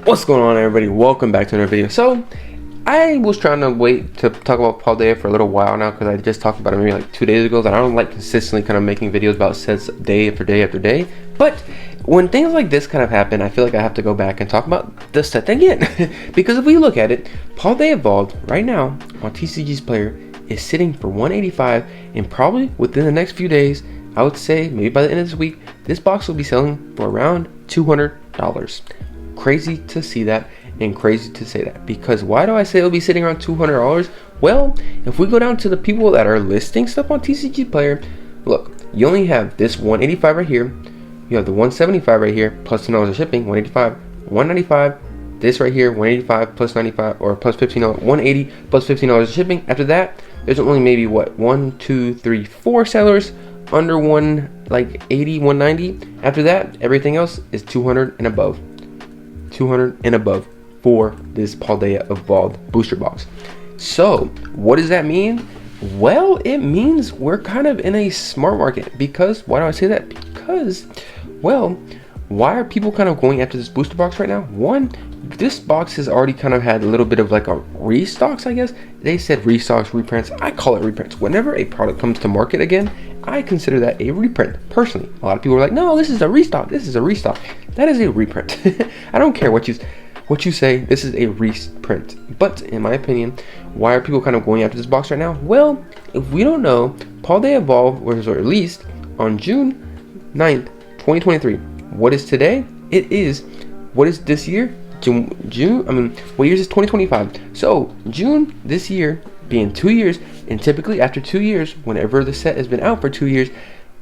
What's going on, everybody? Welcome back to another video. So I was trying to wait to talk about Paldea for a little while now, because I just talked about it maybe like 2 days ago. That I don't like consistently kind of making videos about sets day after day after day, but when things like this kind of happen, I feel like I have to go back and talk about the set again. Because if we look at it, Paldea Evolved right now on TCG's player is sitting for 185, and probably within the next few days, I would say maybe by the end of this week, this box will be selling for around $200. Crazy to see that and crazy to say that, because why do I say it'll be sitting around $200? Well, if we go down to the people that are listing stuff on TCG Player, look, you only have this 185 right here, you have the 175 right here plus $10 of shipping, 185, 195, this right here 185 plus 95 or plus $15, 180 plus $15 of shipping. After that, there's only maybe what 1, 2, 3, 4 sellers under 180, 190. After that, everything else is 200 and above. 200 and above for this Paldea Evolved booster box. So what does that mean? Well, it means we're kind of in a smart market. Because why do I say that? Because, well, why are people kind of going after this booster box right now? One, this box has already kind of had a little bit of like a restocks, I guess. They said restocks, reprints. I call it reprints. Whenever a product comes to market again, I consider that a reprint. Personally, a lot of people are like, no, this is a restock. This is a restock. That is a reprint. I don't care what you say. This is a reprint. But in my opinion, why are people kind of going after this box right now? Well, if we don't know, Paldea Evolved was released on June 9th, 2023. What is today? It is, what is this year? What year is this? 2025. So June this year being 2 years, and typically after 2 years, whenever the set has been out for 2 years,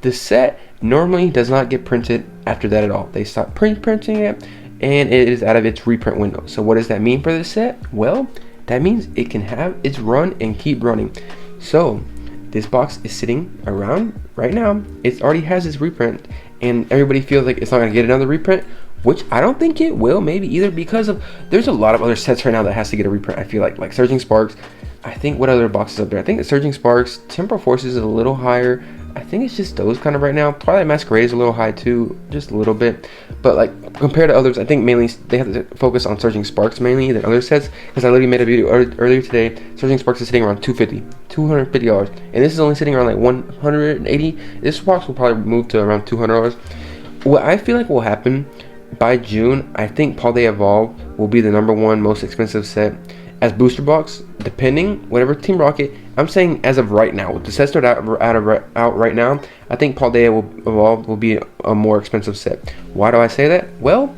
the set normally does not get printed after that at all. They stop printing it, and it is out of its reprint window. So what does that mean for this set? Well, that means it can have its run and keep running. So this box is sitting around right now. It already has its reprint, and everybody feels like it's not going to get another reprint, which I don't think it will, maybe either, because of there's a lot of other sets right now that has to get a reprint. I feel like Surging Sparks. I think what other boxes up there? I think the Surging Sparks, Temporal Forces is a little higher. I think it's just those kind of right now. Probably Masquerade is a little high too, just a little bit. But like compared to others, I think mainly they have to focus on Surging Sparks mainly than other sets. Because I literally made a video earlier today. Surging Sparks is sitting around $250, and this is only sitting around like 180. This box will probably move to around $200. What I feel like will happen by June, I think Paldea Evolved will be the #1 most expensive set as booster box, depending whatever Team Rocket. I'm saying as of right now, with the sets that are out right now, I think Paldea Evolved will be a more expensive set. Why do I say that? Well,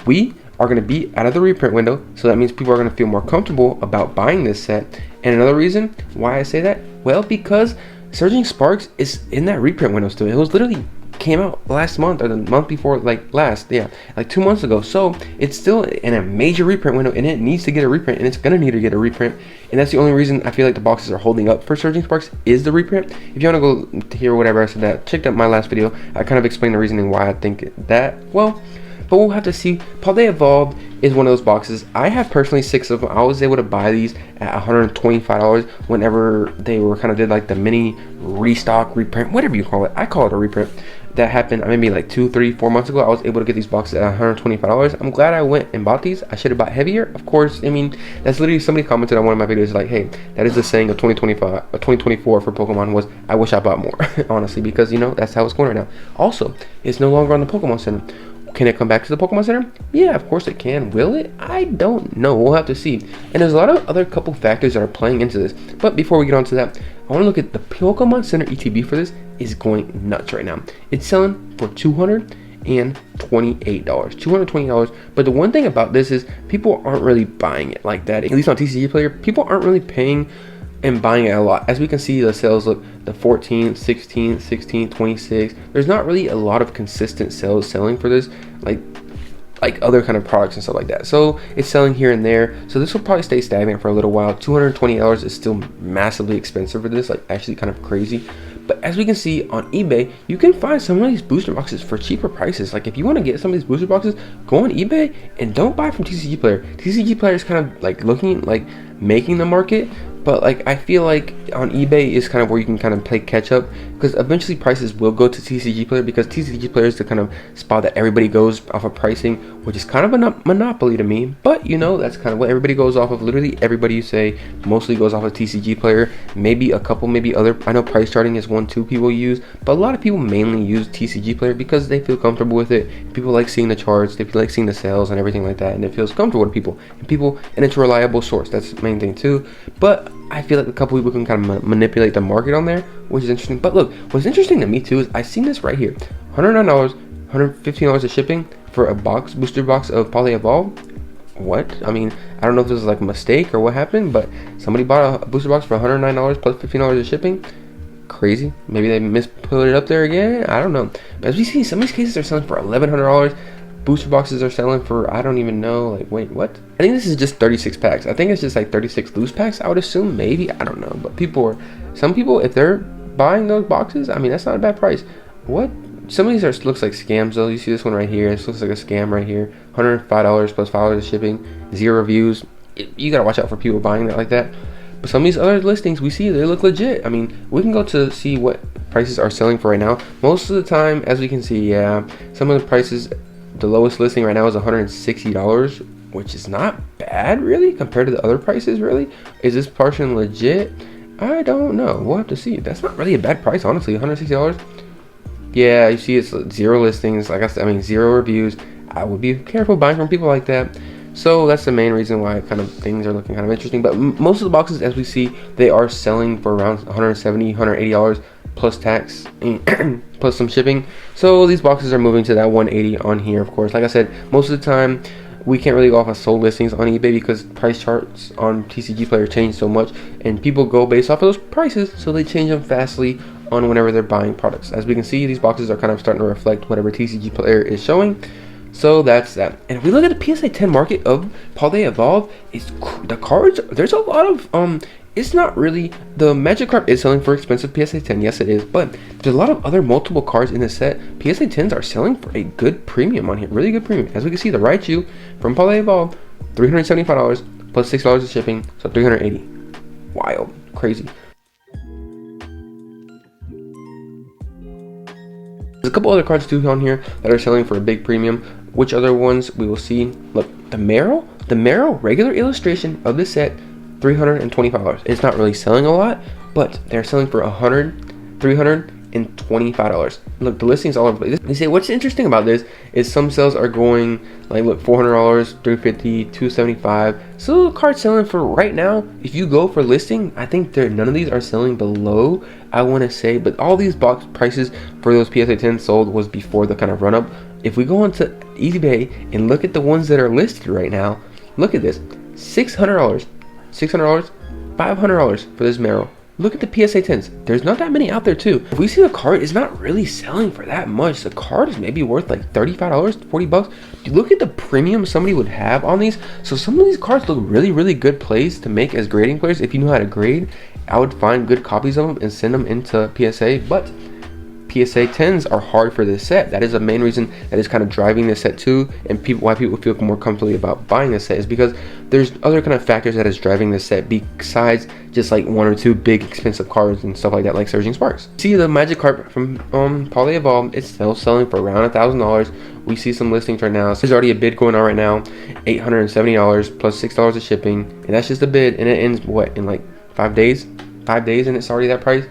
we are going to be out of the reprint window, so that means people are going to feel more comfortable about buying this set. And another reason why I say that, well, because Surging Sparks is in that reprint window still. It was literally came out last month or the month before, like 2 months ago. So it's still in a major reprint window, and it needs to get a reprint, and it's gonna need to get a reprint. And that's the only reason I feel like the boxes are holding up for Surging Sparks is the reprint. If you want to go to hear whatever I said, that check out my last video. I kind of explained the reasoning why I think that. Well, but we'll have to see. Paldea Evolved is one of those boxes. I have personally 6 of them. I was able to buy these at $125 whenever they were kind of did like the mini restock, reprint, whatever you call it. I call it a reprint. That happened maybe like 2, 3, 4 months ago. I was able to get these boxes at $125. I'm glad I went and bought these. I should have bought heavier, of course. I mean, that's literally, somebody commented on one of my videos like, hey, that is the saying of 2025 or 2024 for Pokemon was, I wish I bought more. Honestly, because you know that's how it's going right now. Also, it's no longer on the Pokemon Center. Can it come back to the Pokemon Center? Yeah, of course it can. Will it? I don't know. We'll have to see. And there's a lot of other couple factors that are playing into this. But before we get on to that, I want to look at the Pokemon Center ETB for this is going nuts right now. It's selling for $228. $228. But the one thing about this is people aren't really buying it like that. At least on TCG Player, people aren't really paying and buying it a lot. As we can see, the sales look the 14, 16, 16, 26. There's not really a lot of consistent sales selling for this, like other kind of products and stuff like that. So it's selling here and there. So this will probably stay stagnant for a little while. $220 is still massively expensive for this, like actually kind of crazy. But as we can see on eBay, you can find some of these booster boxes for cheaper prices. Like if you want to get some of these booster boxes, go on eBay and don't buy from TCG Player. TCG Player is kind of like looking like making the market, but like I feel like on eBay is kind of where you can kind of play catch up, because eventually prices will go to TCG Player, because TCG Player is the kind of spot that everybody goes off of pricing, which is kind of a monopoly to me. But you know, that's kind of what everybody goes off of. Literally everybody, you say, mostly goes off of TCG Player. Maybe a couple, maybe other, I know price charting is one two people use, but a lot of people mainly use TCG Player because they feel comfortable with it. People like seeing the charts, they like seeing the sales and everything like that, and it feels comfortable to people, and it's a reliable source. That's the main thing too. But I feel like a couple people can kind of manipulate the market on there, which is interesting. But look, what's interesting to me too is I seen this right here, $109, $115 of shipping for a booster box of Paldea Evolved. What? I mean, I don't know if this was like a mistake or what happened, but somebody bought a booster box for $109 plus $15 of shipping. Crazy. Maybe they put it up there again. I don't know. But as we see, some of these cases are selling for $1,100. Booster boxes are selling for, I don't even know, like, wait, what? I think this is just 36 packs. I think it's just like 36 loose packs, I would assume, maybe, I don't know. But some people, if they're buying those boxes, I mean, that's not a bad price. What? Some of these looks like scams though. You see this one right here, this looks like a scam right here. $105 plus $5 of shipping, 0 reviews. You gotta watch out for people buying that like that. But some of these other listings we see, they look legit. I mean, we can go to see what prices are selling for right now. Most of the time, as we can see, yeah, some of the prices, the lowest listing right now is $160, which is not bad really compared to the other prices. Really, is this portion legit? I don't know. We'll have to see. That's not really a bad price, honestly. $160. Yeah, you see, it's 0 listings. Like I said, I mean, 0 reviews. I would be careful buying from people like that. So that's the main reason why kind of things are looking kind of interesting. But most of the boxes, as we see, they are selling for around $170, $180 plus tax, plus some shipping. So these boxes are moving to that 180 on here, of course. Like I said, most of the time we can't really go off of sold listings on eBay because price charts on TCG Player change so much, and people go based off of those prices, so they change them fastly on whenever they're buying products. As we can see, these boxes are kind of starting to reflect whatever TCG Player is showing. So that's that. And if we look at the PSA 10 market of Paldea Evolved, the cards, there's a lot of it's not really, the Magic card is selling for expensive PSA 10, yes it is, but there's a lot of other multiple cards in the set. PSA 10s are selling for a good premium on here, really good premium. As we can see, the Raichu from Paldea Evolved, $375 plus $6 of shipping, so $380. Wild, crazy. There's a couple other cards too on here that are selling for a big premium. Which other ones we will see? Look, the Meryl regular illustration of this set, $325. It's not really selling a lot, but they're selling for $325. Look, the listings all over the place. They say what's interesting about this is some sales are going like, look, $400, $350, $275. So the card's selling for right now. If you go for listing, I think none of these are selling below, I want to say, but all these box prices for those PSA 10 sold was before the kind of run up. If we go onto eBay and look at the ones that are listed right now, look at this, $600, $500 for this Meryl. Look at the PSA 10s. There's not that many out there too. If we see the card is not really selling for that much, the card is maybe worth like $35, 40 bucks. Look at the premium somebody would have on these. So some of these cards look really, really good plays to make as grading players. If you know how to grade, I would find good copies of them and send them into PSA. But PSA 10s are hard for this set. That is the main reason that is kind of driving this set too, and why people feel more comfortably about buying this set is because there's other kind of factors that is driving this set besides just like 1 or 2 big expensive cards and stuff like that, like Surging Sparks. See the Magic card from Paldea Evolved, it's still selling for around $1,000. We see some listings right now. So there's already a bid going on right now, $870 plus $6 of shipping, and that's just a bid, and it ends what, in like 5 days? 5 days, and it's already that price.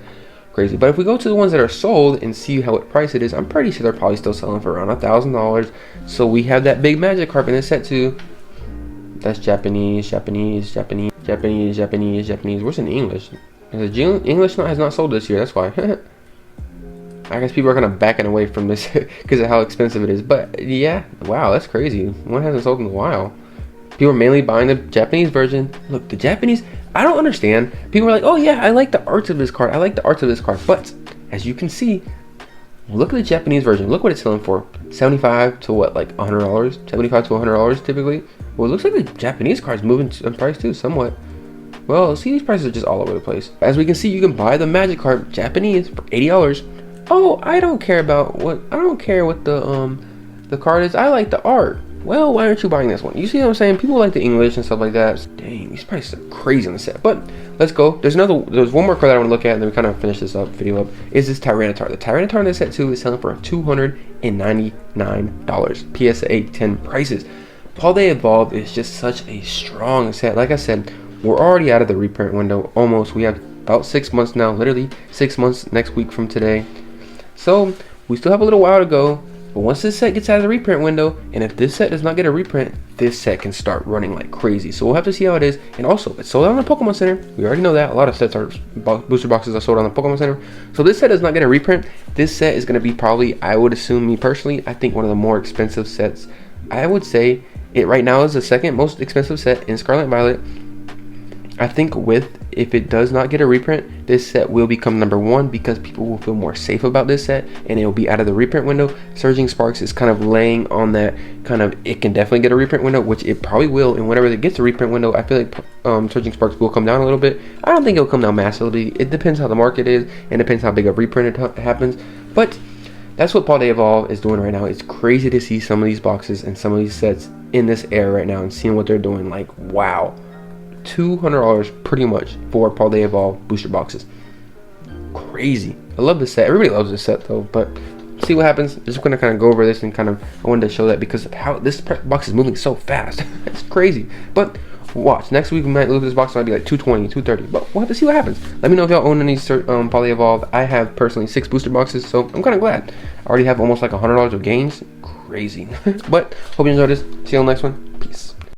Crazy. But if we go to the ones that are sold and see what price it is, I'm pretty sure they're probably still selling for around $1,000. So we have that big Magic card in this set too. That's Japanese. Where's in English? English has not sold this year, that's why. I guess people are kind of backing away from this because of how expensive it is. But yeah, wow, that's crazy. One hasn't sold in a while. People are mainly buying the Japanese version. Look, the Japanese, I don't understand. People are like, oh yeah, I like the arts of this card. But as you can see, look at the Japanese version. Look what it's selling for. $75 to what, like $100? $75 to $100 typically. Well, it looks like the Japanese card's moving in price too, somewhat. Well, see, these prices are just all over the place. As we can see, you can buy the Magic card Japanese for $80. Oh, I don't care what the card is. I like the art. Well, why aren't you buying this one? You see what I'm saying? People like the English and stuff like that. Dang, these prices are crazy on the set. But let's go. There's one more card that I want to look at, and then we kind of finish this video up. Is this Tyranitar? The Tyranitar in this set too is selling for $299. PSA 10 prices. Paldea Evolved is just such a strong set. Like I said, we're already out of the reprint window almost. We have about 6 months now, literally 6 months next week from today. So we still have a little while to go. But once this set gets out of the reprint window, and if this set does not get a reprint, this set can start running like crazy. So we'll have to see how it is. And also, it's sold out on the Pokemon Center. We already know that. A lot of sets are booster boxes are sold on the Pokemon Center. So this set does not get a reprint. This set is going to be probably, I would assume, me personally, I think one of the more expensive sets. I would say it right now is the second most expensive set in Scarlet and Violet. I think if it does not get a reprint, this set will become number one because people will feel more safe about this set and it will be out of the reprint window. Surging Sparks is kind of laying on that kind of, it can definitely get a reprint window, which it probably will, and whenever it gets a reprint window, I feel like Surging Sparks will come down a little bit. I don't think it'll come down massively. It depends how the market is and depends how big a reprint happens, but that's what Paldea Evolved is doing right now. It's crazy to see some of these boxes and some of these sets in this era right now and seeing what they're doing. Like, wow. $200 pretty much for Paldea Evolved booster boxes. Crazy. I love this set. Everybody loves this set though, but see what happens. Just gonna kind of go over this and kind of, I wanted to show that because of how this box is moving so fast. It's crazy. But watch, next week we might look at this box, it might be like 220, 230, but we'll have to see what happens. Let me know if y'all own any Paldea Evolved. I have personally 6 booster boxes, so I'm kind of glad. I already have almost like $100 of gains. Crazy. But hope you enjoyed this. See you on the next one. Peace.